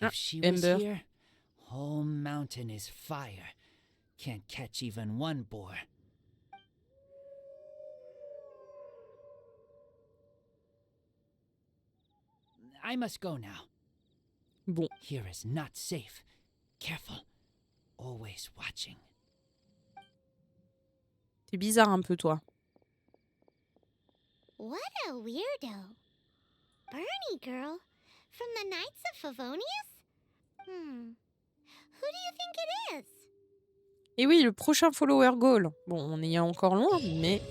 Ah, If she was Ember. here, whole mountain is fire. Can't catch even one boar. I must go now. Bon. Here is not safe. Careful. Always watching. T'es bizarre un peu, toi. What a weirdo. Bernie girl? From the Knights of Favonius? Who do you think it is? Et oui, le prochain follower goal. Bon, on est encore loin, mais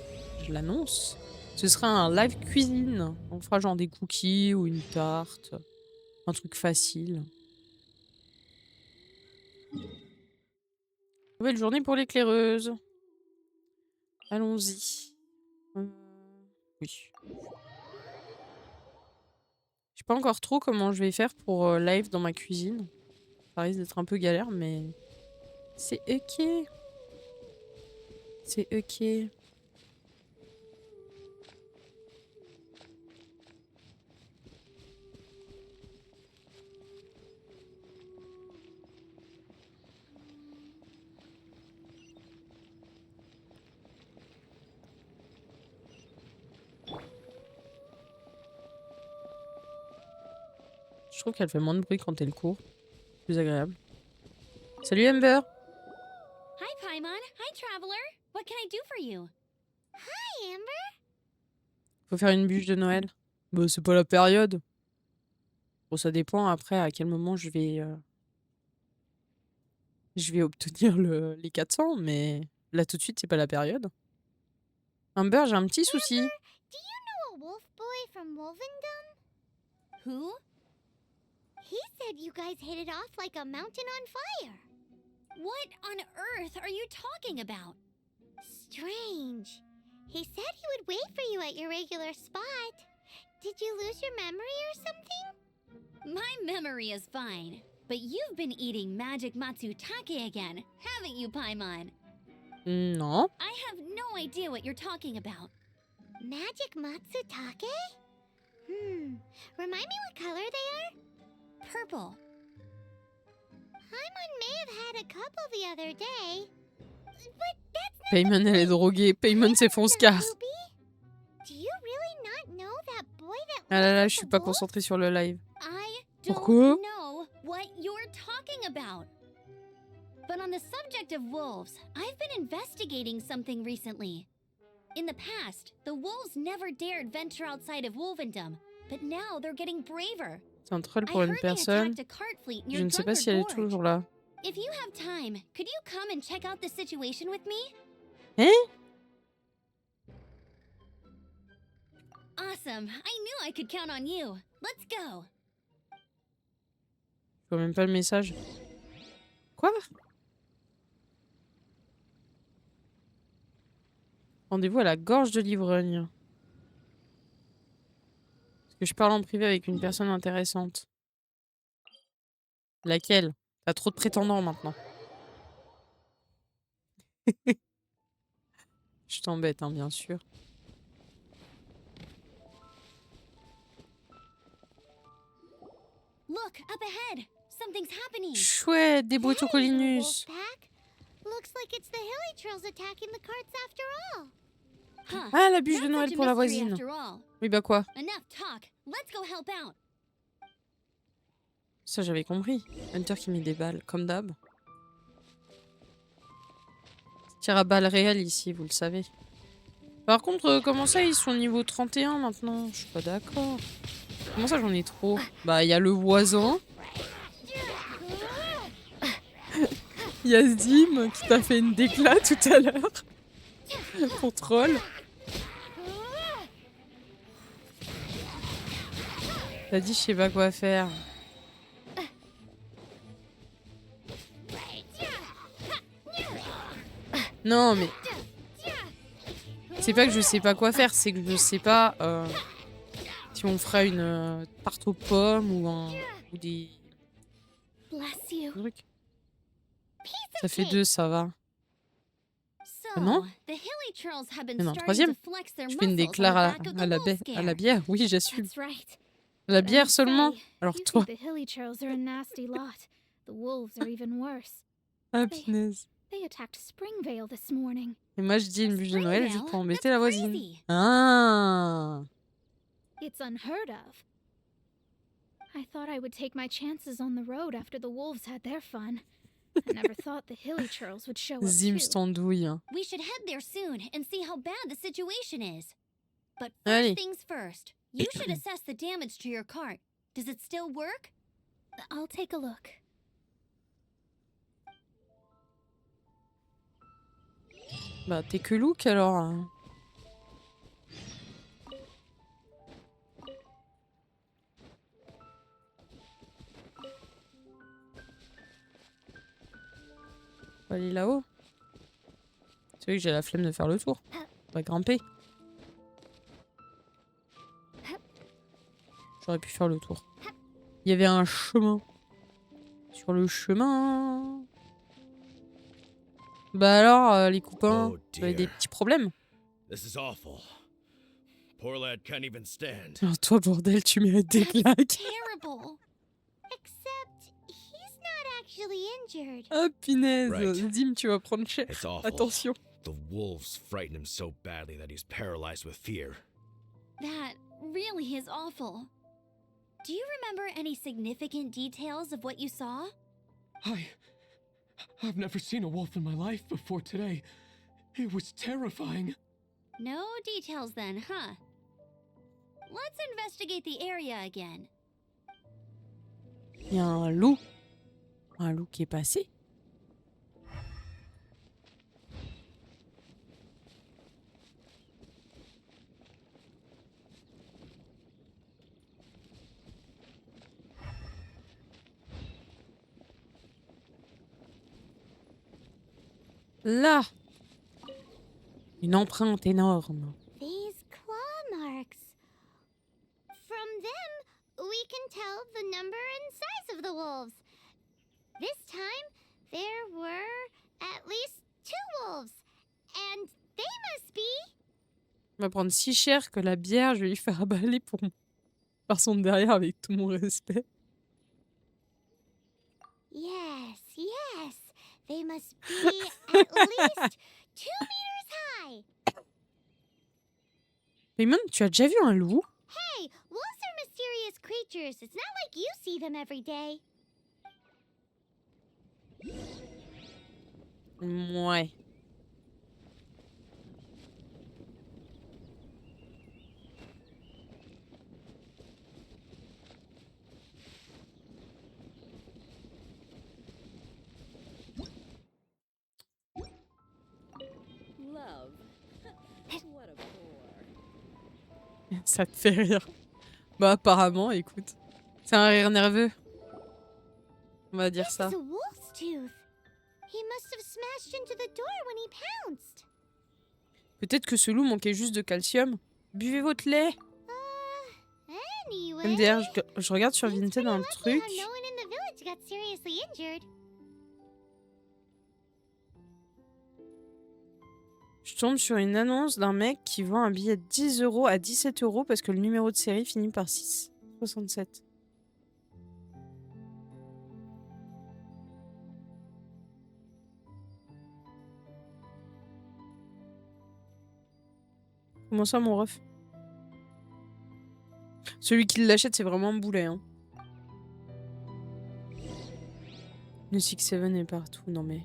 je l'annonce. Ce sera un live cuisine. On fera genre des cookies ou une tarte. Un truc facile. Nouvelle journée pour l'éclaireuse. Allons-y. Oui. Je sais pas encore trop comment je vais faire pour live dans ma cuisine. Ça risque d'être un peu galère, mais c'est ok. C'est ok. Je trouve qu'elle fait moins de bruit quand elle court. Plus agréable. Salut Amber. Hi, Paimon. Hi, Traveler. What can I do for you? Hi, Amber. Faut faire une bûche de Noël. Bah, c'est pas la période. Bon, ça dépend après à quel moment je vais obtenir les 400, mais là tout de suite, c'est pas la période. Amber, j'ai un petit souci. Amber, do you know a wolf boy from Wolvendom? Who? He said you guys hit it off like a mountain on fire. What on earth are you talking about? Strange. He said he would wait for you at your regular spot. Did you lose your memory or something? My memory is fine, but you've been eating magic matsutake again, haven't you, Paimon? Non. I have no idea what you're talking about. Magic matsutake? Remind me what color they are? Purple. Paimon may have had a couple the other day. But that's not Paimon, elle est droguée. Paimon, c'est Fonscar. Ruby? Do you really not know that boy that Ah là là, lives je with suis the pas wolf? concentrée sur le live. I don't Pourquoi? know what you're talking about. But on the subject of wolves, I've been investigating something recently. In the past, the wolves never dared venture outside of Wolvendom, but now they're getting braver. C'est un troll I pour une heard they personne. attacked a cart fleet Je near ne sais pas si elle est Drunkard Gorge. toujours là. If you have time, could you come and check out the situation with me? Hein? Awesome. I knew I could count on you. Let's go. Je vois même pas le message. Quoi? Rendez-vous à la gorge de l'ivrogne. Parce que je parle en privé avec une personne intéressante. Laquelle? T'as trop de prétendants maintenant. Je t'embête, hein, bien sûr. Look, up ahead. Something's happening. Chouette, des Hey, little Britocolinus. Wolfpack. Looks like it's the Hilly Trails attacking the carts after all. Huh. Ah, la bûche de Not Noël such a pour la mystery voisine. after all. Oui, bah quoi? Enough talk. Let's go help out. Ça, j'avais compris. Hunter qui met des balles, comme d'hab. Tire à balles réelles ici, vous le savez. Par contre, comment ça, ils sont niveau 31 maintenant? Je suis pas d'accord. Comment ça, j'en ai trop? Bah, il y a le voisin. Il y a Zim qui t'a fait une déclat tout à l'heure. Pour troll. T'as dit, je sais pas quoi faire. Non, mais... C'est pas que je sais pas quoi faire, c'est que je sais pas si on fera une tarte aux pommes ou des Bless you. trucs. Piece Ça of fait cake. 2, ça va. So, non? the Hilly Trolls have been Il y en a un starting troisième. to flex their Je fais une muscles déclare on the back of the wolf à la scare. bière. Oui, j'assume. That's right. La bière seulement? Say, Alors you toi. think the Hillychurls are a nasty lot. The wolves are even worse. Ah, punaise. They attacked Springvale this morning. Et moi, je dis une bûche de Noël, juste pour embêter la voisine. Crazy. Ah! It's unheard of. I thought I would take my chances on the road after the wolves had their fun. I never thought the Hillychurls would show up Zims too. t'andouille. We should head there soon and see how bad the situation is. But Allez. first things first, you should assess the damage to your cart. Does it still work? I'll take a look. Bah, t'es que look alors. Hein. Faut aller là-haut. C'est vrai que j'ai la flemme de faire le tour. On va grimper. J'aurais pu faire le tour. Il y avait un chemin. Sur le chemin. Bah alors, les copains, Oh, vous avez des dear. petits problèmes. This is awful. Poor lad can't even stand. Alors toi, bordel, tu mérites des claques. Terrible. Except he's not actually injured. Ah, punaise. Right. Dim, tu vas prendre cher. It's awful. Attention. The wolves frighten him so badly that he's paralyzed with fear. That really is awful. Do you remember any significant details of what you saw? I've never seen a wolf in my life before today. It was terrifying. No details then, huh? Let's investigate the area again. Il y a un loup. Un loup qui est passé. Là. Une empreinte énorme. These claw marks. From them, we can tell the number and size of the wolves. This time, there were at least 2 wolves. And they must be... On va prendre si cher que la bière, je vais lui faire avaler pour par son derrière avec tout mon respect. Yes, yes. They must be at least 2 meters high. Raymond, tu as déjà vu un loup? Hey, wolves are mysterious creatures. It's not like you see them every day. Ouais. Love. What a bore. Ça te fait rire. Bah apparemment, écoute. C'est un rire nerveux. On va dire This ça. is a wolf's tooth. He must have smashed into the door when he pounced. Peut-être que ce loup manquait juste de calcium. Buvez votre lait. Anyway... MDR, je regarde sur seems Vinted pretty un lucky truc. how no one in the village got seriously injured. Je tombe sur une annonce d'un mec qui vend un billet de 10 € à 17 € parce que le numéro de série finit par 667. Comment ça, mon ref? Celui qui l'achète, c'est vraiment un boulet. Hein. Le 6-7 est partout. Non mais...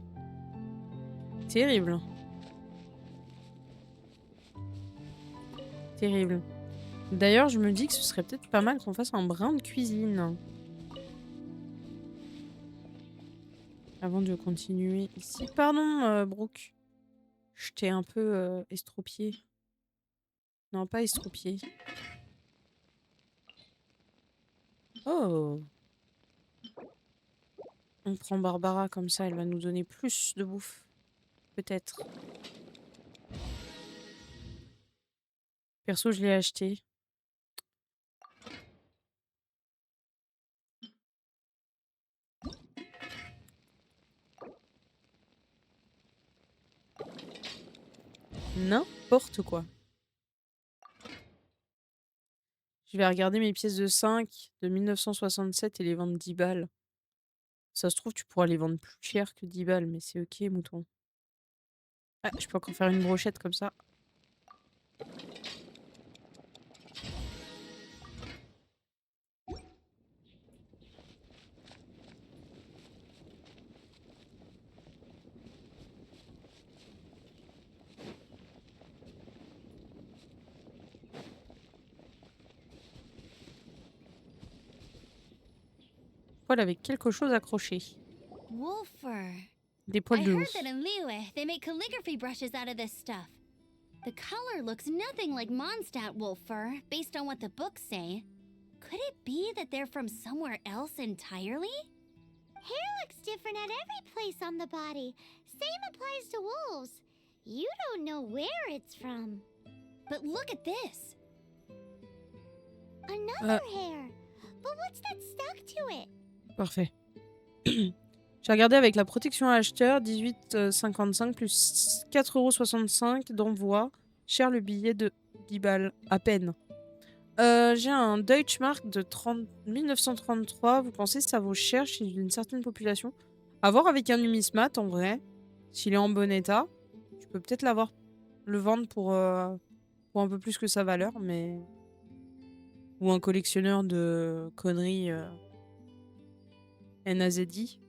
Terrible. Terrible. D'ailleurs, je me dis que ce serait peut-être pas mal qu'on fasse un brin de cuisine. Avant de continuer ici. Pardon, Brooke. Je t'ai un peu estropié. Non, pas estropié. Oh. On prend Barbara comme ça, elle va nous donner plus de bouffe. Peut-être. Perso, je l'ai acheté. N'importe quoi. Je Je vais regarder mes pièces de 5 de 1967 et les vendre 10 balles. Ça se trouve, tu pourras les vendre plus cher que 10 balles, mais c'est ok, mouton. Ah, je peux encore faire une brochette comme ça. Poil avec quelque chose accroché. Wolfer. Des I poils de loup. heard that in Liyue, they make calligraphy brushes out of this stuff. The color looks nothing like Mondstadt Wolfer, based on what the books say. Could it be that they're from somewhere else entirely? Hair looks different at every place on the body. Same applies to wolves. You don't know where it's from. But look at this. Another hair. But what's that stuck to it? Parfait. J'ai regardé avec la protection à acheteur, 18,55 plus 4,65 € d'envoi. Cher le billet de 10 balles, à peine. J'ai un Deutschmark de 1933. Vous pensez que ça vaut cher chez une certaine population? À voir avec un numismat en vrai. S'il est en bon état, tu peux peut-être le vendre pour un peu plus que sa valeur, mais. Ou un collectionneur de conneries NAZI.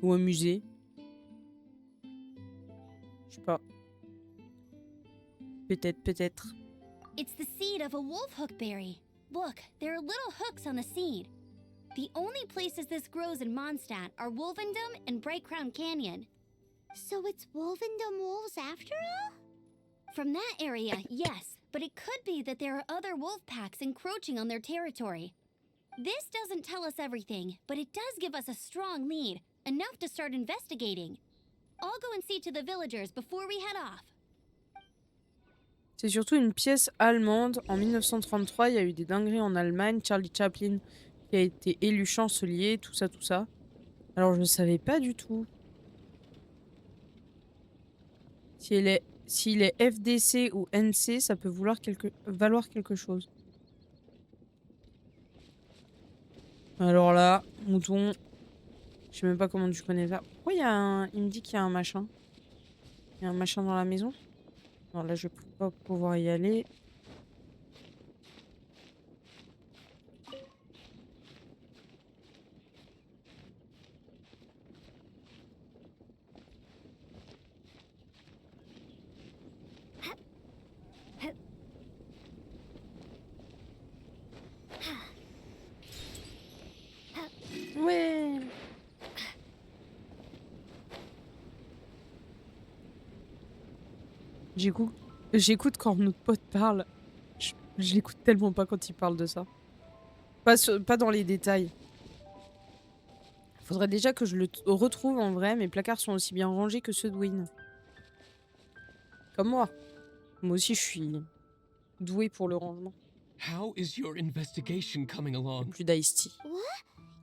Ou un musée. Je sais pas. Peut-être. It's the seed of a wolf hookberry. Look, there are little hooks on the seed. The only places this grows in Mondstadt are Wolvendom and Bright Crown Canyon. So it's Wolvendom wolves after all? From that area, yes, but it could be that there are other wolf packs encroaching on their territory. This doesn't tell us everything, but it does give us a strong lead, enough to start investigating. I'll go and see to the villagers before we head off. C'est surtout une pièce allemande. En 1933, il y a eu des dingueries en Allemagne. Charlie Chaplin qui a été élu chancelier, tout ça. Alors je ne savais pas du tout. S'il est FDC ou NC, ça peut valoir quelque chose. Alors là, mouton, je sais même pas comment tu connais ça. Pourquoi il me dit qu'il y a un machin? Il y a un machin dans la maison? Alors là, je vais pas pouvoir y aller. Ouais. J'écoute quand notre pote parle. Je l'écoute tellement pas quand il parle de ça. Pas dans les détails. Faudrait déjà que je le retrouve en vrai. Mes placards sont aussi bien rangés que ceux de Win. Comme moi. Moi aussi, je suis douée pour le rangement. How is your investigation coming along? Plus d'Ice-T. What?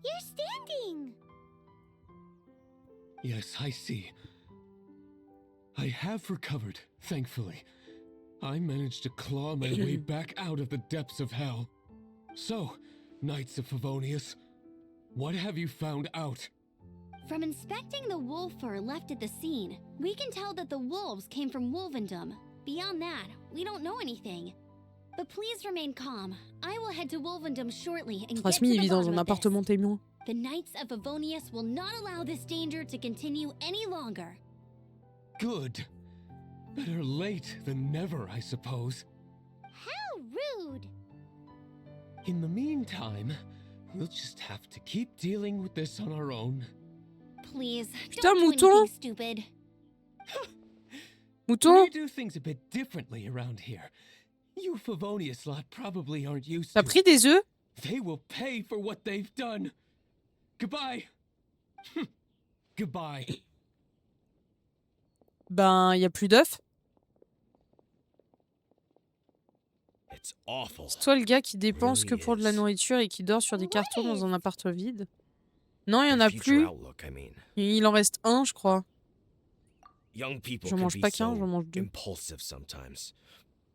You're standing! Yes, I see. I have recovered, thankfully. I managed to claw my way back out of the depths of hell. So, Knights of Favonius, what have you found out? From inspecting the wolf fur left at the scene, we can tell that the wolves came from Wolvendom. Beyond that, we don't know anything. But please remain calm. I will head to Wolvendom shortly and get to Rasmi, il the vit dans bottom un of this. appartement témoin. The Knights of Favonius will not allow this danger to continue any longer. Good. Better late than never, I suppose. How rude! In the meantime, we'll just have to keep dealing with this on our own. Please, Putain, don't do mouton! anything stupid. Mouton, We do things a bit differently around here. You Favonius lot probably aren't used t'as to pris des œufs? They will pay for what they've done. Goodbye. Goodbye. Ben, y a plus d'œufs. It's awful. C'est toi le gars qui dépense que Really pour de la is. nourriture et qui dort sur des cartons dans un Ouais. appart vide. Non, il y en The a future plus. outlook, I mean. Il en reste un, je crois. Young people J'en can mange be pas qu'un, so j'en mange 2. impulsive sometimes.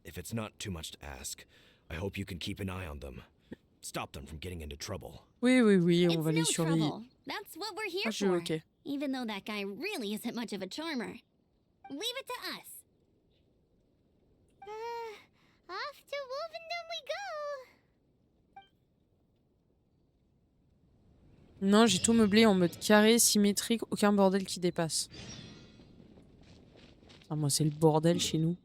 If it's not too much to ask, I hope you can keep an eye on them. Stop them from getting into trouble. Oui, oui, oui, on It's va les no surveiller. trouble. That's what we're here Ah, je for. ok. Even though that guy really isn't much of a charmer. Leave it to us. Off to Wolvendom we go! Non, j'ai tout meublé en mode carré, symétrique, aucun bordel qui dépasse. Ah, moi, c'est le bordel chez nous.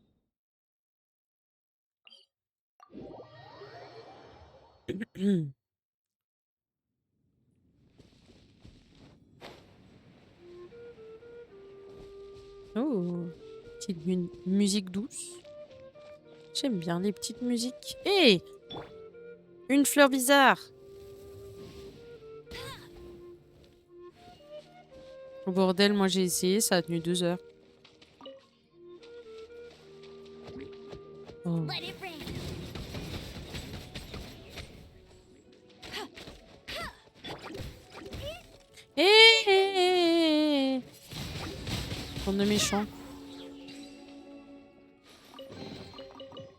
Oh, petite musique douce. J'aime bien les petites musiques. Hé, une fleur bizarre. Au bordel, moi j'ai essayé, ça a tenu 2 heures. Oh. Let it rain. Hé, hé, hé, hé. Bande de méchants.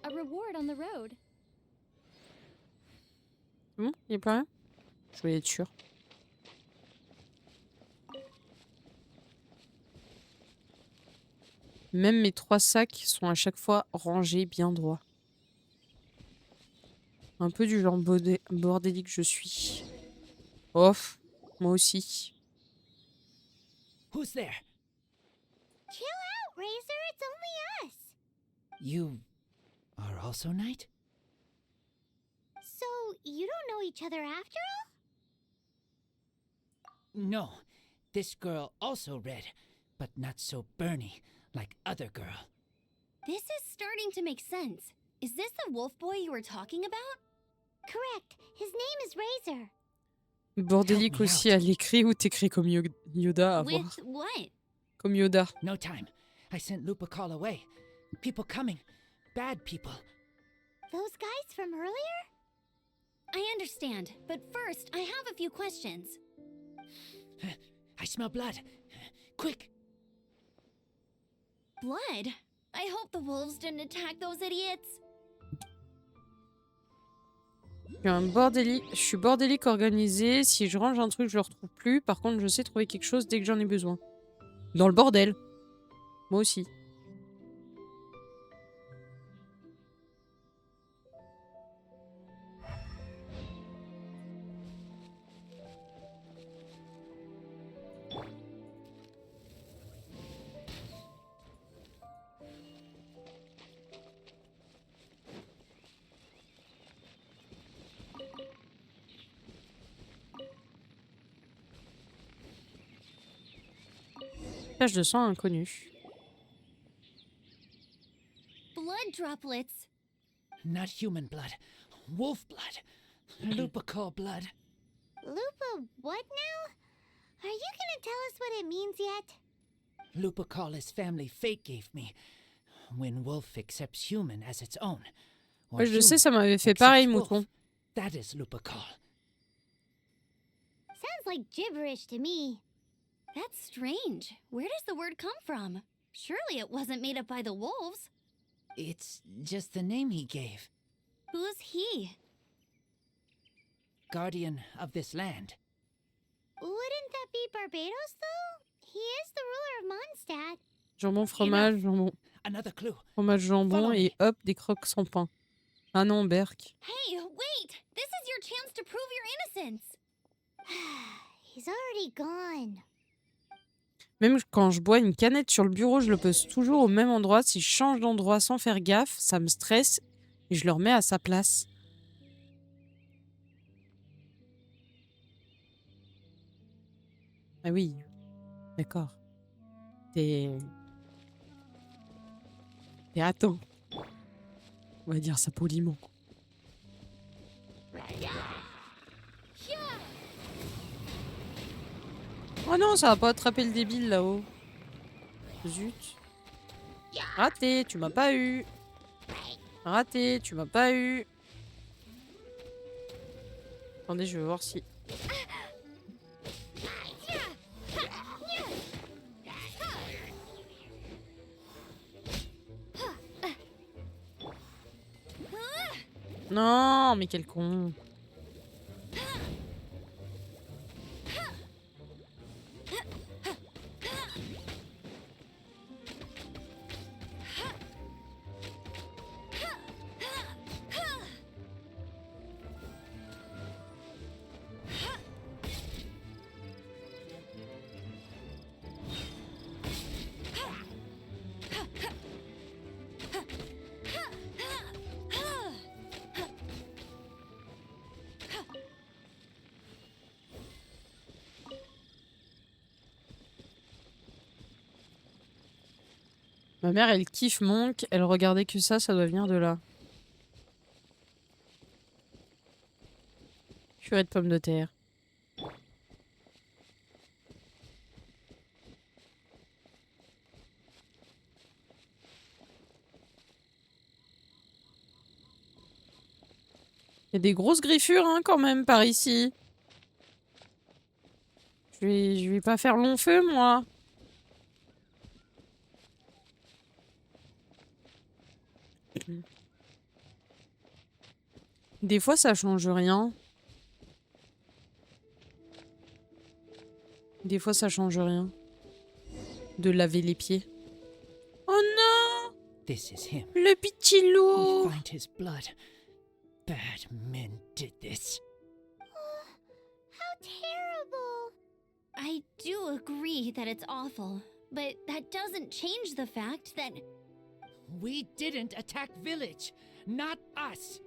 A reward on the road. C'est bon, il n'y a pas rien? Je voulais être sûre. Même mes 3 sacs sont à chaque fois rangés bien droit. Un peu du genre bordélique je suis. Off, moi aussi. Who's there? Chill out, Razor. It's only us. You are also Knight? So, you don't know each other after all? No. This girl also red, but not so burny like other girl. This is starting to make sense. Is this the wolf boy you were talking about? Correct. His name is Razor. Bordélique Help me aussi à l'écrit ou t'écris comme Yoda à voir. With what? Comme Yoda. No time. I sent Lupercal away. People coming. Bad people. Those guys from earlier? I understand, but first, I have a few questions. I smell blood. Quick! Blood? I hope the wolves didn't attack those idiots. Je suis bordélique organisé. Si je range un truc, je le retrouve plus. Par contre, je sais trouver quelque chose dès que j'en ai besoin. Dans le bordel. Moi aussi. Tache de sang inconnue. Blood droplets. Not human blood. Wolf blood. Lupercal blood. Lupa, what now? Are you gonna tell us what it means yet? Lupercal is family fate gave me. When wolf accepts human as its own. Or Ouais, je le sais, human ça m'avait fait accepts pareil, wolf. mouton. That is Lupercal. Sounds like gibberish to me. That's strange. Where does the word come from? Surely it wasn't made up by the wolves. It's just the name he gave. Who's he? Guardian of this land. Wouldn't that be Barbados, though? He is the ruler of Mondstadt. Jambon, fromage, jambon. Another clue. Fromage, jambon Follow et me. hop, des croques sans pain. Ah non, Berk. Hey, wait! This is your chance to prove your innocence. He's already gone. Même quand je bois une canette sur le bureau, je le pose toujours au même endroit. Si je change d'endroit sans faire gaffe, ça me stresse et je le remets à sa place. Ah oui, d'accord. T'es attends. On va dire ça poliment. Oh non, ça va pas attraper le débile là-haut. Zut. Raté, tu m'as pas eu. Raté, tu m'as pas eu. Attendez, je vais voir si... Non, mais quel con. Ma mère, elle kiffe Monk. Elle regardait que ça doit venir de là. Purée de pommes de terre. Il y a des grosses griffures hein, quand même par ici. Je vais pas faire long feu moi. Des fois ça change rien. Des fois ça change rien. De laver les pieds. Oh non! This is him. Le petit We loup! find his blood. Bad men did this. How terrible! I do agree that it's awful, but that doesn't change the fact that We didn't attack village. Not us.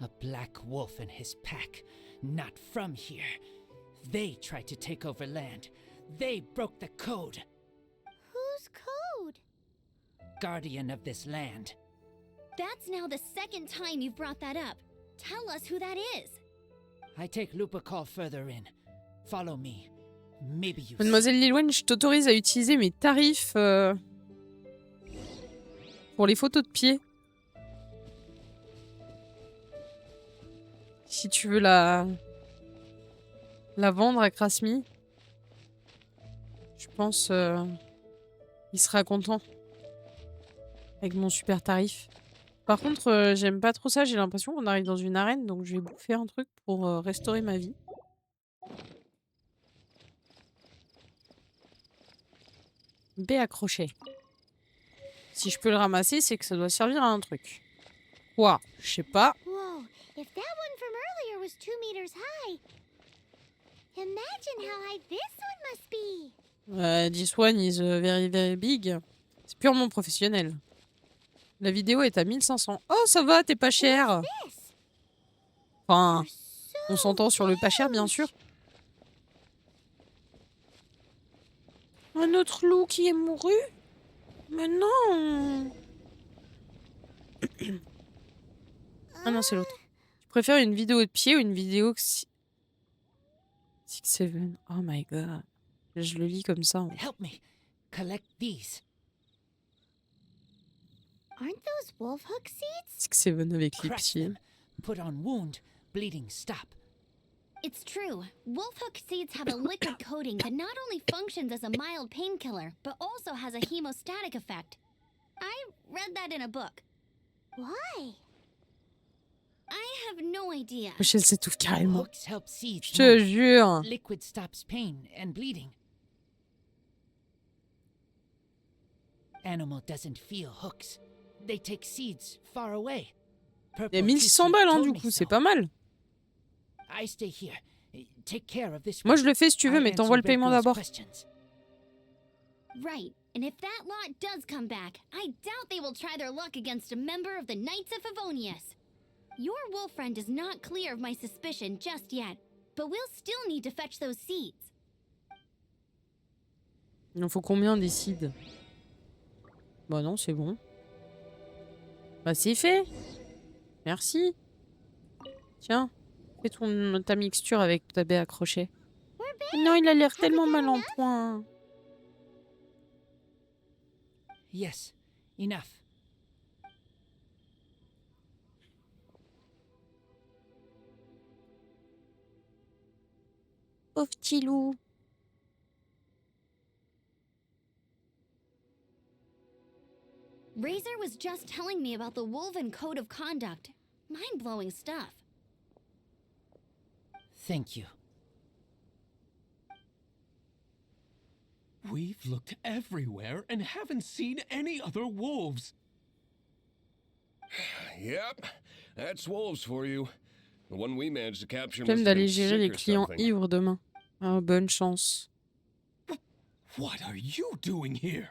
A black wolf and his pack. Not from here. They tried to take over land. They broke the code. Whose code? Guardian of this land. that's now the second time you've brought that up. Tell us who that is. I take Lupacol further in. Follow me. Maybe you Mademoiselle Lilwen, je t'autorise à utiliser mes tarifs pour les photos de pied. Si tu veux la vendre à Krasmi, je pense il sera content avec mon super tarif. Par contre, j'aime pas trop ça. J'ai l'impression qu'on arrive dans une arène, donc je vais bouffer un truc pour restaurer ma vie. B accroché. Si je peux le ramasser, c'est que ça doit servir à un truc. Quoi? Je sais pas. Whoa, if that one from earlier was 2 meters high, imagine how high this one must be. This one is very very big. C'est purement professionnel. La vidéo est à 1500. Oh, ça va, t'es pas cher. This. Enfin, on So s'entend sur le pas cher, bien sûr. Un autre loup qui est mouru? Mais non. Ah non, c'est l'autre. Tu préfères une vidéo de pied ou une vidéo 6-7? Oh my god. Je le lis comme ça. hein. help me. Collect these. aren't those wolf hook seeds? 6-7 avec les Crush pieds. them. Put on wound. Bleeding stop. It's true. Wolfhook seeds have a liquid coating that not only functions as a mild painkiller, but also has a hemostatic effect. I read that in a book. Why? I have no idea. Michel s'étouffe carrément. Hooks help seeds Je te move. jure. Liquid stops pain and bleeding. Animal doesn't feel hooks. They take seeds far away. Il y a Purple 1600 Tooth balles, hein, told du me coup, c'est so. pas mal. I stay here. Take care of this Moi, one. je le fais si tu veux, I mais t'envoies le answer Red paiement Girl's d'abord. questions. Right. And if that lot does come back, I doubt they will try their luck against a member of the Knights of Favonius. Your wolf friend is not clear of my suspicion just yet, but we'll still need to fetch those seeds. Il en faut combien des seeds? Bah non, c'est bon. Bah c'est fait. Merci. Tiens, fais ta mixture avec ta baie accrochée. Non, il a l'air tellement mal en point. Yes, enough. Pauvre petit loup. Razor was just telling me about the Wolven Code of Conduct. Mind-blowing stuff. Thank you. We've looked everywhere and haven't seen any other wolves. Yep, that's wolves for you. The one we managed to capture Flemme must have d'aller been gérer les sick or clients something. ivres demain. Ah, bonne chance. What are you doing here?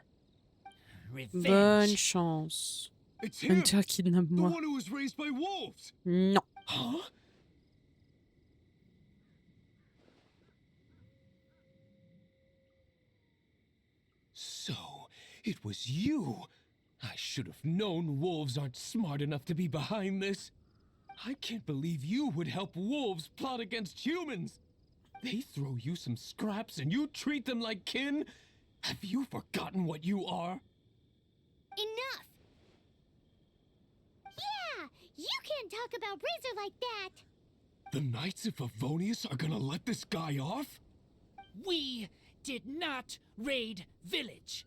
Bonne Revenge. chance. It's him, Hunter the kidnappe-moi. one who was raised by wolves. Non. Huh? So, it was you. I should have known wolves aren't smart enough to be behind this. I can't believe you would help wolves plot against humans. They throw you some scraps and you treat them like kin? Have you forgotten what you are? Enough! Yeah! You can't talk about Razor like that! The Knights of Favonius are gonna let this guy off? We did not raid village.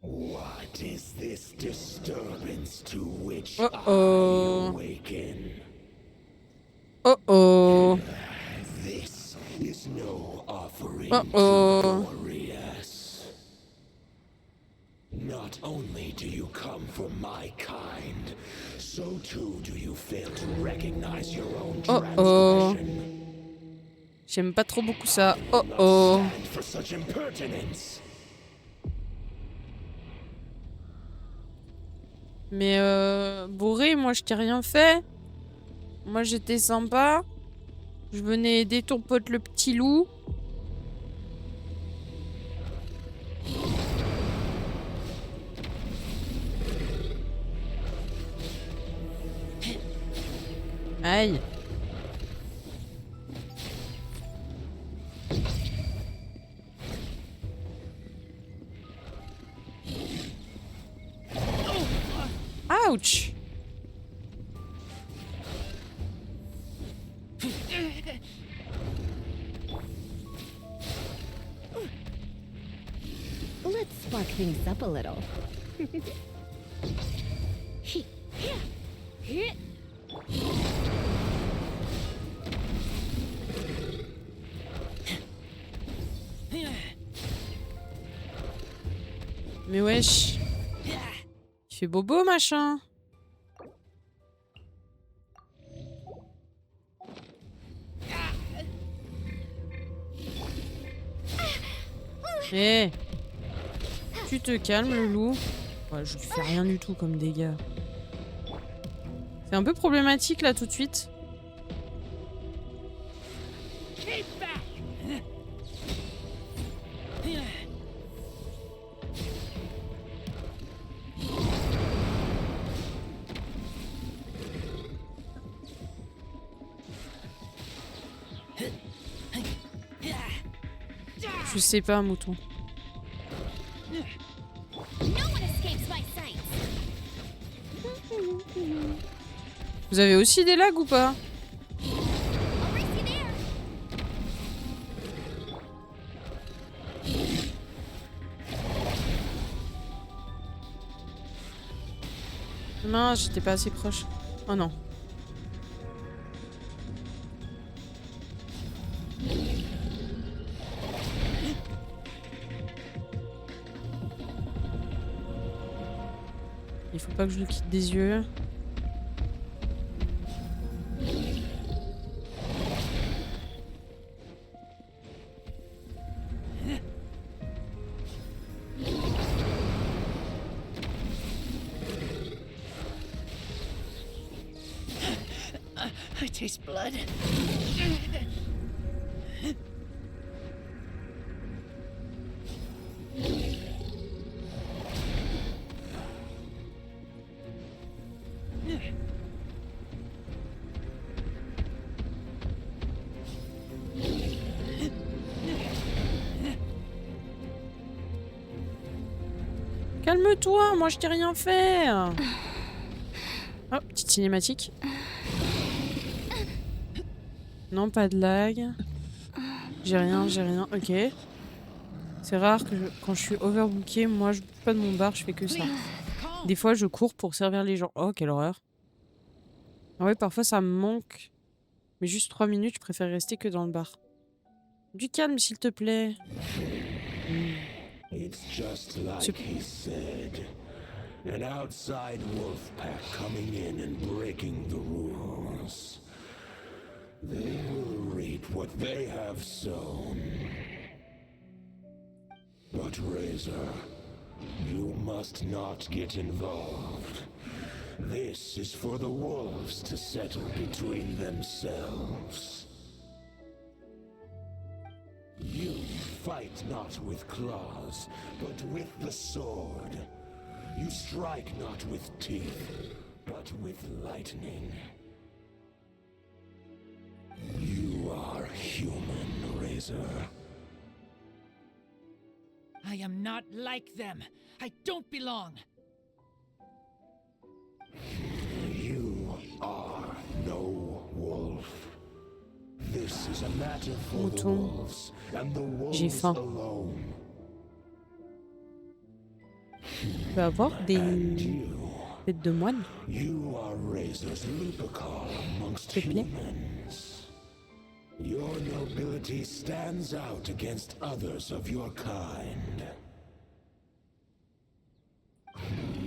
What is this disturbance to which Uh-oh. I awaken? Uh-oh. This is no offering Uh-oh. to Boreas. Not only do you come from my kind, so too do you fail to recognize your own Uh-oh. transgression. J'aime pas trop beaucoup ça. Oh-oh. Stand for such impertinence. Mais Boré, moi je t'ai rien fait. Moi j'étais sympa. Je venais aider ton pote le petit loup. Aïe. Ouch. Let's spark things up a little. Mais wesh. Il fait bobo machin. Eh, tu te calmes le loup. Ouais, je lui fais rien du tout comme dégâts. C'est un peu problématique là tout de suite. Keep back. Je sais pas, mouton. No one escapes my sight. Vous avez aussi des lags ou pas? I'll race you there. Mince, j'étais pas assez proche. Oh non. Il faut pas que je le quitte des yeux. I taste blood. Calme-toi, moi je t'ai rien fait. Oh, petite cinématique. Non, pas de lag. J'ai rien, ok. C'est rare que quand je suis overbooké, moi je bouge pas de mon bar, je fais que ça. Des fois je cours pour servir les gens. Oh, quelle horreur. Ah ouais, parfois ça me manque. Mais juste 3 minutes, je préfère rester que dans le bar. Du calme, s'il te plaît. It's just like C'est- he said. An outside wolf pack coming in and breaking the rules. They will reap what they have sown. But Razor, you must not get involved. This is for the wolves to settle between themselves. You fight not with claws, but with the sword. You strike not with teeth, but with lightning. You are human, Razor. I am not like them. I don't belong. You are no wolf. This is a matter for the Mouton. wolves, and the J'ai wolves faim. alone. Je peux avoir des And you, têtes de moine, you are Razor's Lupercal amongst s'il te plaît. humans. Your nobility stands out against others of your kind.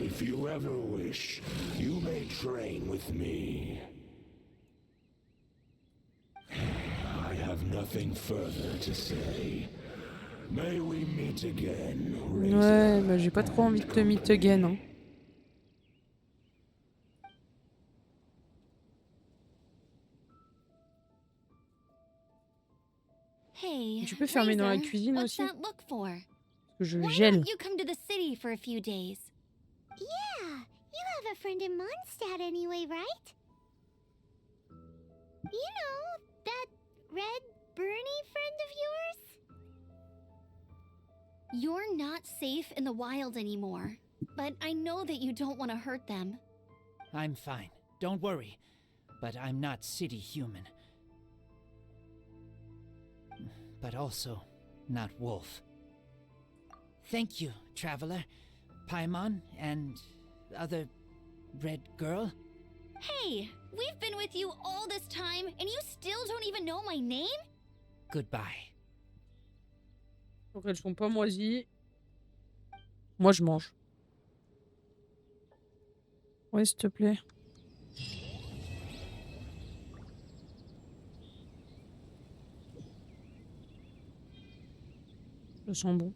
If you ever wish, you may train with me. I have nothing further to say. May we meet again, Razor. Ouais, bah j'ai pas trop envie de te meet again. Hein. Hey, Tu peux fermer dans la Razor, cuisine what's aussi? that look for? Parce que je Why gèle. don't you come to the city for a few days? Yeah, you have a friend in Mondstadt anyway, right? You know, that red Bernie friend of yours? You're not safe in the wild anymore, but I know that you don't want to hurt them. I'm fine. Don't worry. But I'm not city human. But also not wolf. Thank you, traveler. Paimon and other red girl. Hey, we've been with you all this time, and you still don't even know my name? Goodbye. Donc elles sont pas moisies. Moi je mange. Ouais, s'il te plaît. Ça sent bon.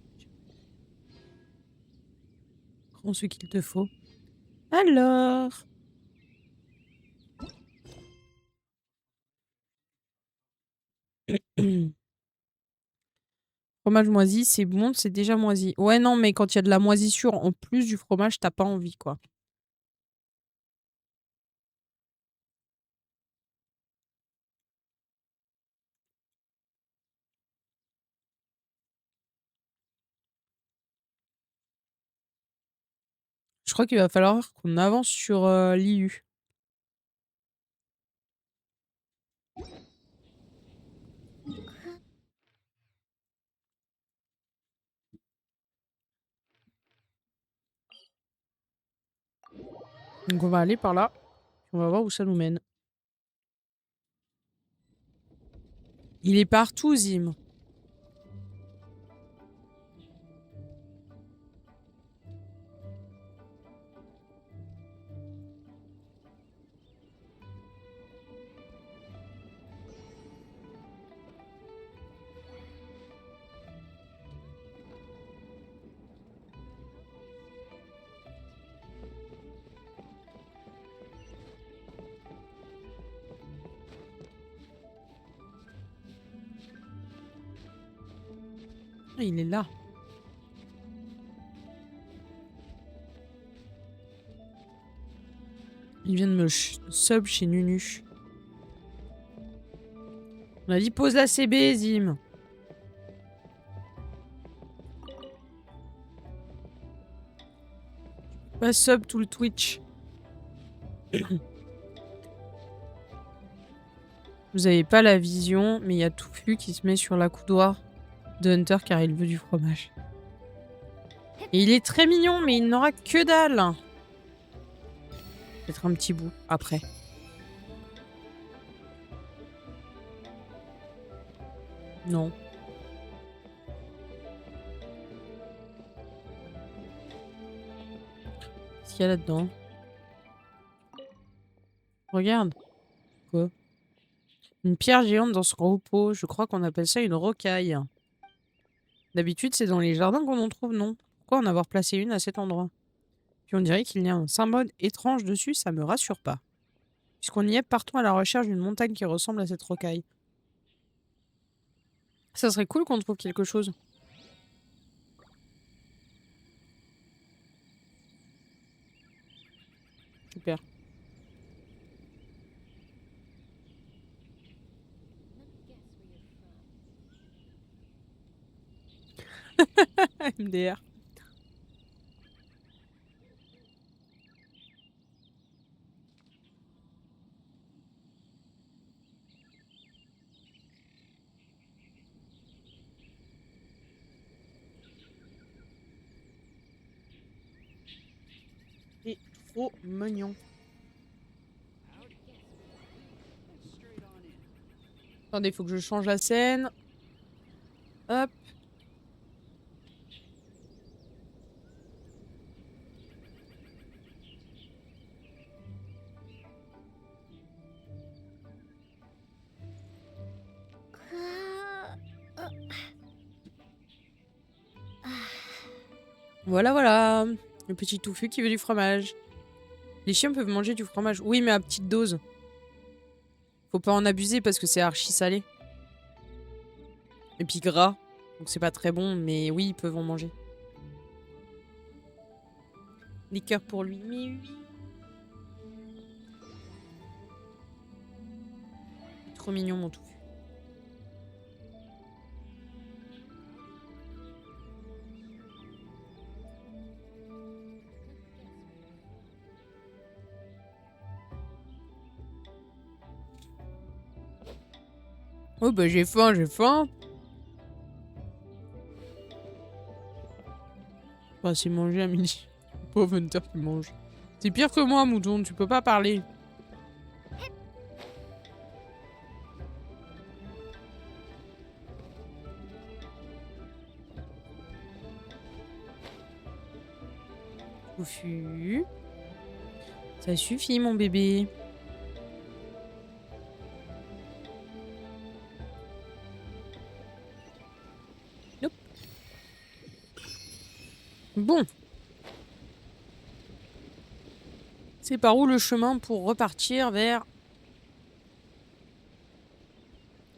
Prends ce qu'il te faut. Alors. Fromage moisi, c'est bon, c'est déjà moisi. Ouais, non, mais quand il y a de la moisissure en plus du fromage, t'as pas envie, quoi. Je crois qu'il va falloir qu'on avance sur l'IU. Donc on va aller par là. On va voir où ça nous mène. Il est partout, Zim. Ah, il est là. Il vient de me sub chez Nunu. On a dit pose la CB, Zim. Pas sub tout le Twitch. Vous avez pas la vision, mais il y a Touffu qui se met sur la coudoir de Hunter car il veut du fromage. Et il est très mignon, mais il n'aura que dalle. Peut-être un petit bout après. Non. Qu'est-ce qu'il y a là-dedans? Regarde. Quoi? Une pierre géante dans son repos. Je crois qu'on appelle ça une rocaille. D'habitude, c'est dans les jardins qu'on en trouve, non? Pourquoi en avoir placé une à cet endroit? Puis on dirait qu'il y a un symbole étrange dessus, ça me rassure pas. Puisqu'on y est, partons à la recherche d'une montagne qui ressemble à cette rocaille. Ça serait cool qu'on trouve quelque chose. Super. MDR. C'est trop mignon. Attendez, il faut que je change la scène. Hop. Voilà, voilà. Le petit touffu qui veut du fromage. Les chiens peuvent manger du fromage. Oui, mais à petite dose. Faut pas en abuser parce que c'est archi salé. Et puis gras. Donc c'est pas très bon, mais oui, ils peuvent en manger. Des cœurs pour lui, mais oui. Trop mignon, mon touffu. Oh bah j'ai faim, j'ai faim. Bah c'est manger à midi. Pauvre Hunter qui mange. C'est pire que moi, mouton, tu peux pas parler. Touffu. Ça suffit, mon bébé. Nope. Bon. C'est par où le chemin pour repartir vers...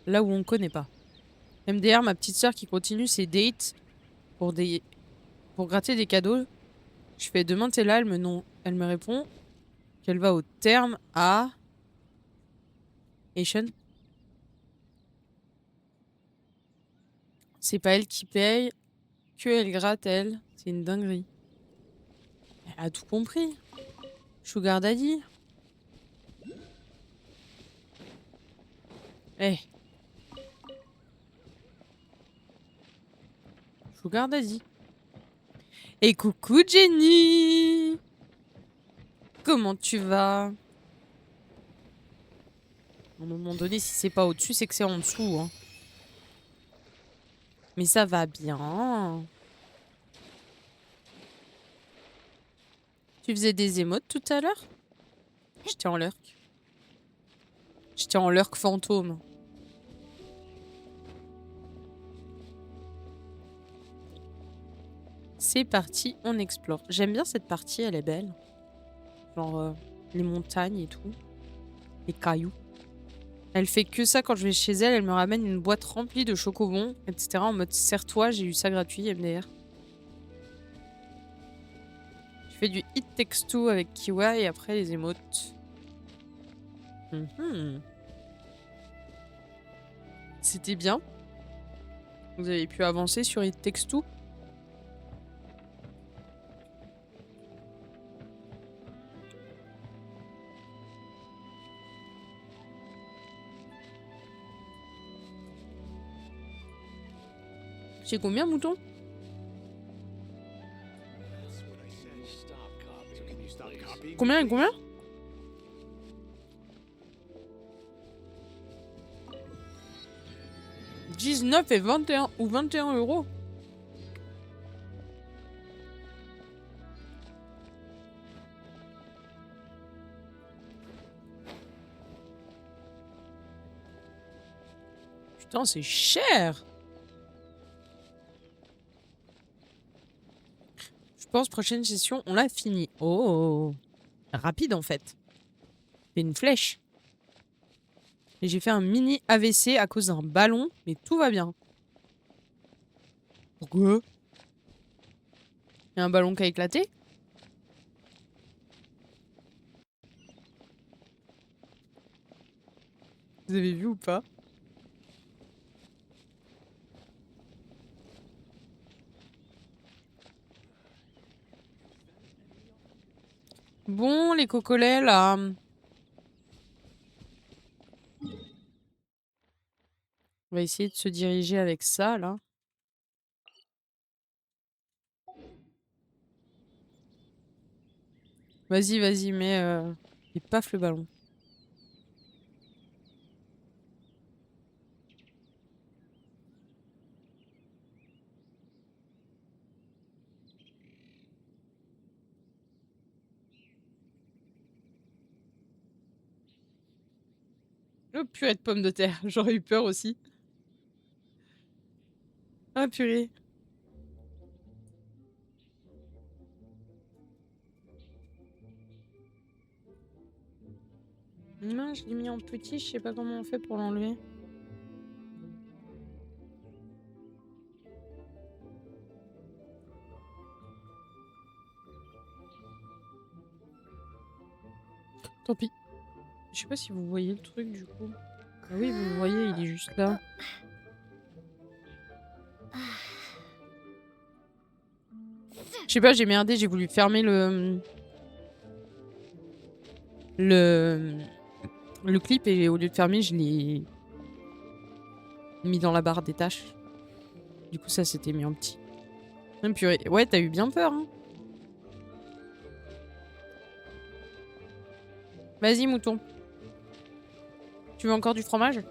là où on connaît pas. MDR, ma petite sœur qui continue ses dates pour gratter des cadeaux. Je fais demain t'es là, elle me répond qu'elle va au terme à... Asian. C'est pas elle qui paye, que elle gratte elle. C'est une dinguerie. Elle a tout compris. Sugar Daddy. Eh. Sugar Daddy. Et coucou Jenny. Comment tu vas? À un moment donné, si c'est pas au-dessus, c'est que c'est en dessous. Hein. Mais ça va bien. Tu faisais des émotes tout à l'heure? J'étais en lurk. J'étais en lurk fantôme. C'est parti, on explore. J'aime bien cette partie, elle est belle. Genre les montagnes et tout. Les cailloux. Elle fait que ça quand je vais chez elle. Elle me ramène une boîte remplie de chocobons, etc. En mode serre-toi, j'ai eu ça gratuit, MDR. Je fais du It Takes Two avec Kiwa et après les émotes. C'était bien. Vous avez pu avancer sur It Takes Two. C'est combien, mouton? Combien et combien? 19 et 21 ou 21 euros. Putain, c'est cher. Je pense prochaine session, on l'a fini. Oh, rapide en fait. C'est une flèche. Et j'ai fait un mini AVC à cause d'un ballon, mais tout va bien. Pourquoi? Il y a un ballon qui a éclaté? Vous avez vu ou pas? Bon, les cocolets, là. On va essayer de se diriger avec ça, là. Vas-y, vas-y, mets... Et paf le ballon. Oh, purée de pommes de terre. J'aurais eu peur aussi. Ah, purée. Non, je l'ai mis en petit. Je sais pas comment on fait pour l'enlever. Tant pis. Je sais pas si vous voyez le truc, du coup. Ah oui, vous le voyez, il est juste là. Je sais pas, j'ai merdé, j'ai voulu fermer le clip et au lieu de fermer, je l'ai mis dans la barre des tâches. Du coup, ça s'était mis en petit. Purée. Ouais, t'as eu bien peur, hein. Vas-y, mouton. Tu veux encore du fromage?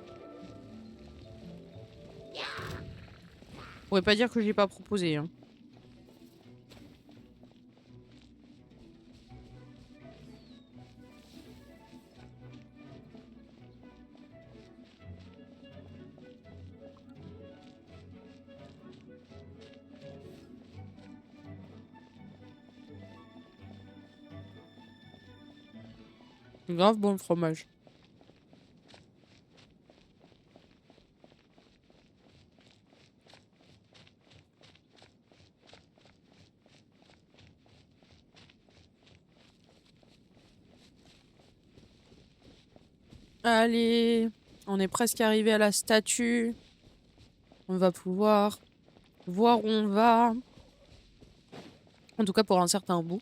On pourrait pas dire que j'ai pas proposé, hein. Grave bon le fromage. Allez, on est presque arrivé à la statue. On va pouvoir voir où on va. En tout cas pour un certain bout.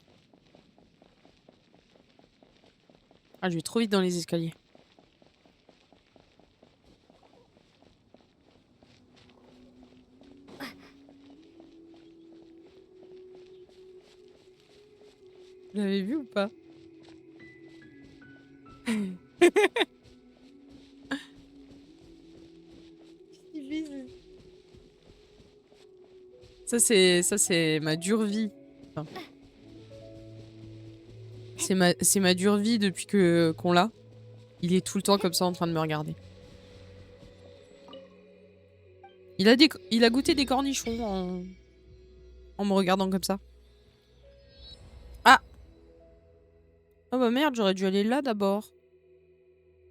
Ah, je vais trop vite dans les escaliers. Vous l'avez vu ou pas? Ça c'est ma dure vie. Enfin, c'est ma dure vie depuis que qu'on l'a. Il est tout le temps comme ça en train de me regarder. Il a goûté des cornichons en me regardant comme ça. Ah! Oh bah merde, j'aurais dû aller là d'abord.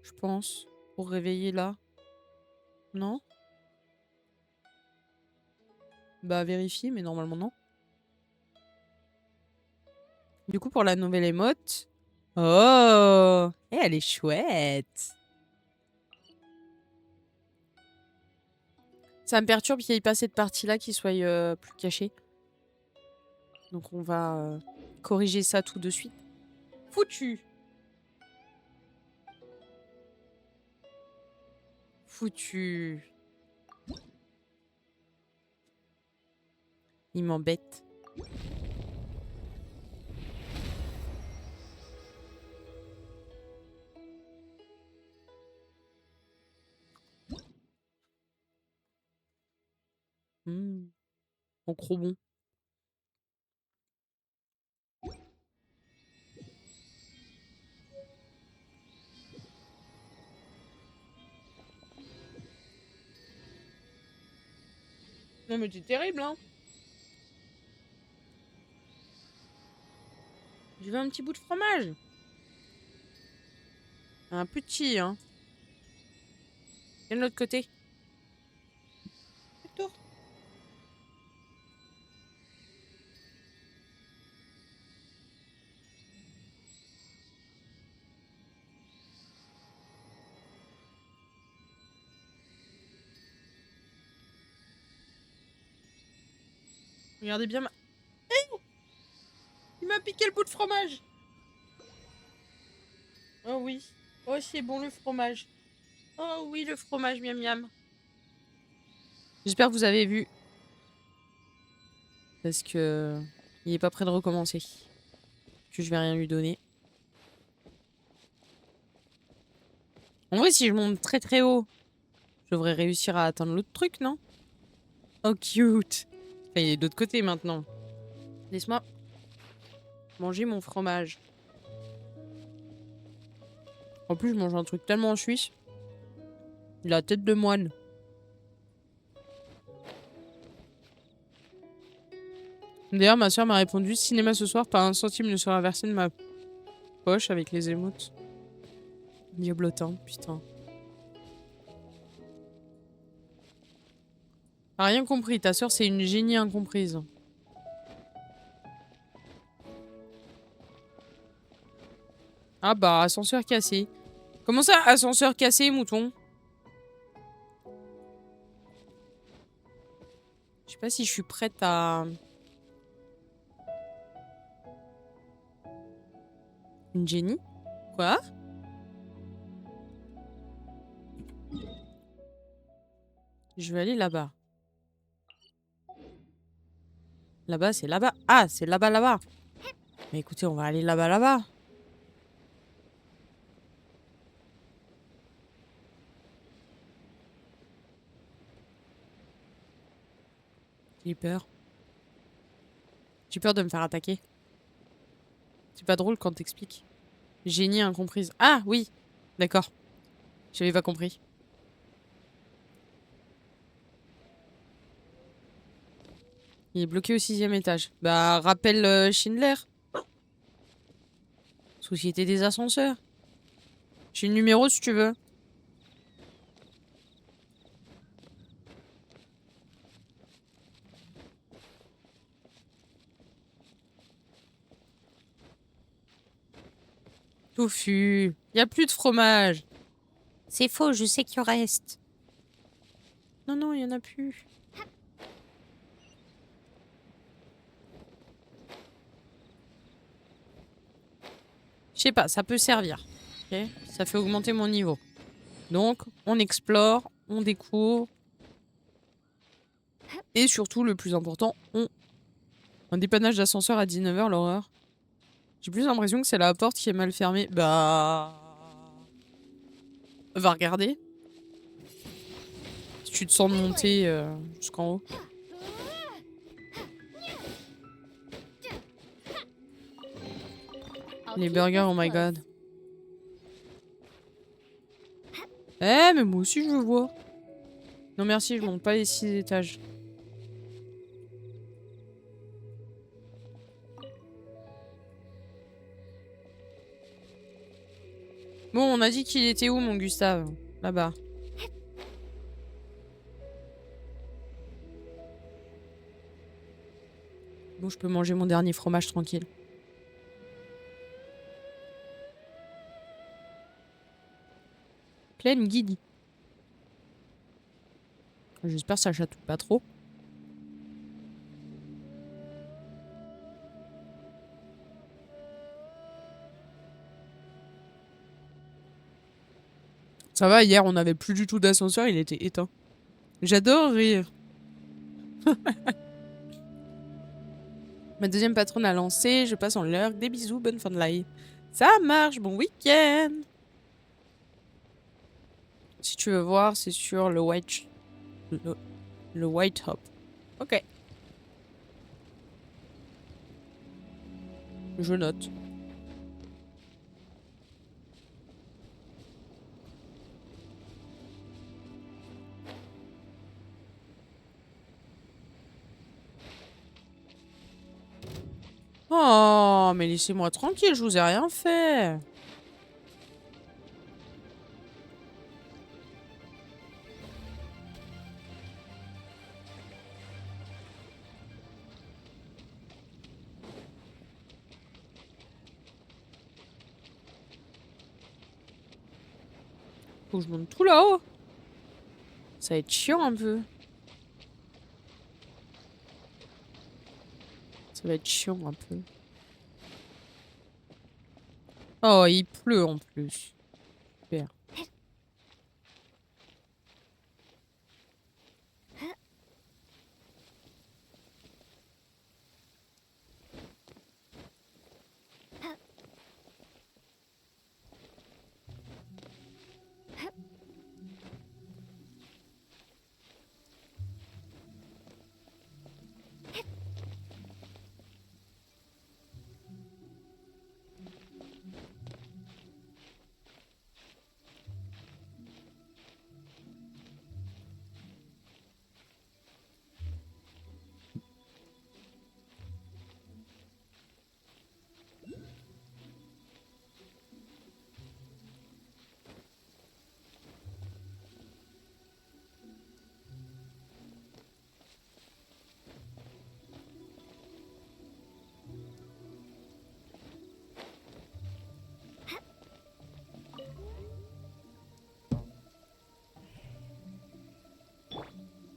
Je pense. Pour réveiller là. Non? Bah vérifier, mais normalement non. Du coup pour la nouvelle émote. Oh! Eh, elle est chouette! Ça me perturbe qu'il n'y ait pas cette partie-là qui soit plus cachée. Donc on va corriger ça tout de suite. Foutu! Foutu! Il m'embête. En gros bon. Non mais c'est terrible, hein. Je veux un petit bout de fromage. Un petit, hein. Et de l'autre côté. Tour. Regardez bien ma... Eh, il m'a piqué le bout de fromage. Oh oui. Oh, c'est bon le fromage. Oh oui, le fromage, miam miam. J'espère que vous avez vu. Parce que... il est pas prêt de recommencer. Que je vais rien lui donner. En vrai, si je monte très très haut, je devrais réussir à atteindre l'autre truc, non? Oh, cute. Enfin, il est de l'autre côté maintenant. Laisse-moi manger mon fromage. En plus, je mange un truc tellement suisse. La tête de moine. D'ailleurs, ma soeur m'a répondu cinéma ce soir, pas un centime ne sera versé de ma poche avec les émoutes. Diablotin, putain. T'as rien compris, ta soeur c'est une génie incomprise. Ah bah, ascenseur cassé. Comment ça, ascenseur cassé, mouton? Je sais pas si je suis prête à... Une génie? Quoi? Je vais aller là-bas. Là-bas, c'est là-bas. Ah, c'est là-bas, là-bas. Mais écoutez, on va aller là-bas, là-bas. J'ai peur. J'ai peur de me faire attaquer. C'est pas drôle quand t'expliques. Génie incomprise. Ah, oui. D'accord. J'avais pas compris. Il est bloqué au 6e étage. Bah, rappelle Schindler. Société des ascenseurs. J'ai le numéro si tu veux. Touffu. Y a plus de fromage. C'est faux, je sais qu'il en reste. Non, non, il y en a plus. Je sais pas, ça peut servir. Okay, ça fait augmenter mon niveau. Donc, on explore, on découvre. Et surtout, le plus important, un dépannage d'ascenseur à 19h, l'horreur. J'ai plus l'impression que c'est la porte qui est mal fermée. Bah... Va regarder. Si tu te sens de monter jusqu'en haut. Les burgers, oh my god. Eh, mais moi aussi je veux voir. Non merci, je monte pas les 6 étages. Bon, on a dit qu'il était où, mon Gustave? Là-bas. Bon, je peux manger mon dernier fromage tranquille. Pleine guide. J'espère que ça chatouille pas trop. Ça va, hier on avait plus du tout d'ascenseur, il était éteint. J'adore rire. Ma deuxième patronne a lancé, je passe en lurk, des bisous, bonne fin de live. Ça marche, bon week-end. Si tu veux voir, c'est sur le White Hop. Ok. Je note. Oh, mais laissez-moi tranquille, je vous ai rien fait. Faut que je monte tout là-haut. Ça va être chiant un peu. Ça va être chiant un peu. Oh, il pleut en plus. Super.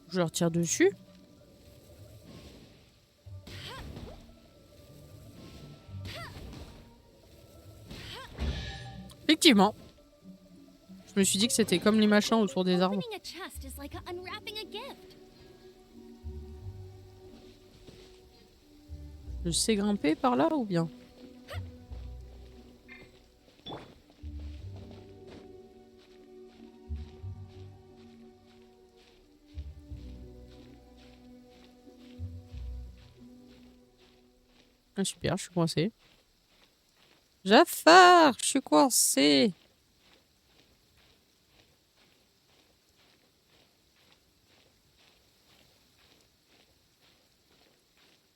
Je leur tire dessus. Effectivement. Je me suis dit que c'était comme les machins autour des arbres. Opening a chest is like unwrapping a gift. Je sais grimper par là ou bien? Ah, super, je suis coincé. Jafar, je suis coincé.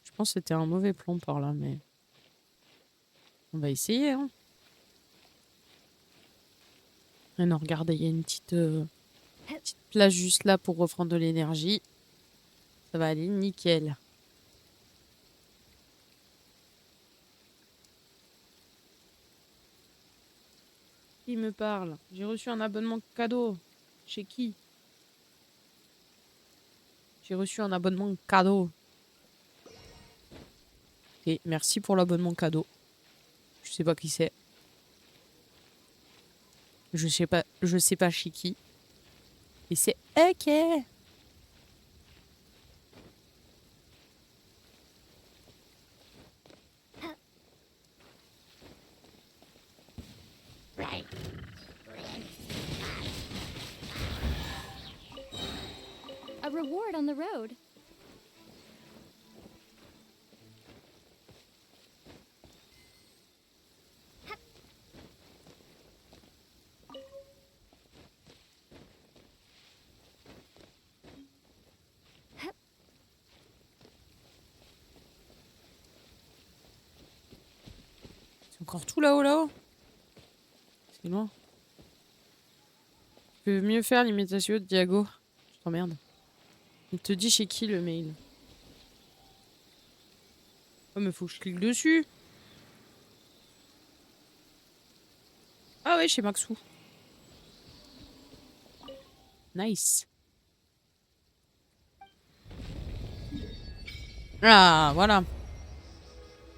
Je pense que c'était un mauvais plan par là, mais on va essayer. Hein. Et non, regardez, il y a une petite place juste là pour reprendre de l'énergie. Ça va aller nickel. Qui me parle? J'ai reçu un abonnement cadeau. Chez qui? J'ai reçu un abonnement cadeau. Ok, merci pour l'abonnement cadeau. Je sais pas qui c'est. Je sais pas chez qui. Et c'est ok. A reward on the road. C'est encore tout là-haut, là-haut. C'est loin. Tu peux mieux faire l'imitation de Diago. Je t'emmerde. Il te dit chez qui le mail? Oh, mais faut que je clique dessus. Ah ouais, chez Maxou. Nice. Ah, voilà.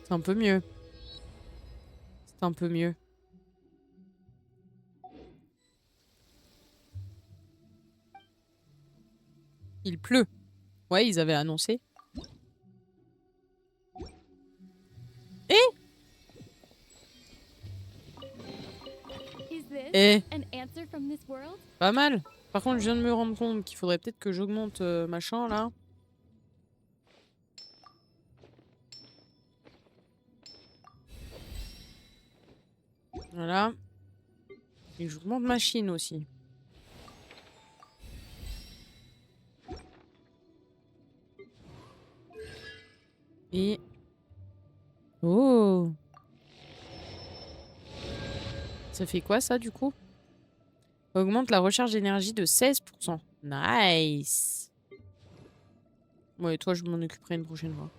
C'est un peu mieux. C'est un peu mieux. Il pleut. Ouais, ils avaient annoncé. Eh, An answer from this world? pas mal. Par contre, je viens de me rendre compte qu'il faudrait peut-être que j'augmente machin là. Voilà. Et je vous montre machine aussi. Et... Oh! Ça fait quoi ça du coup? Augmente la recharge d'énergie de 16%. Nice! Ouais, toi je m'en occuperai une prochaine fois.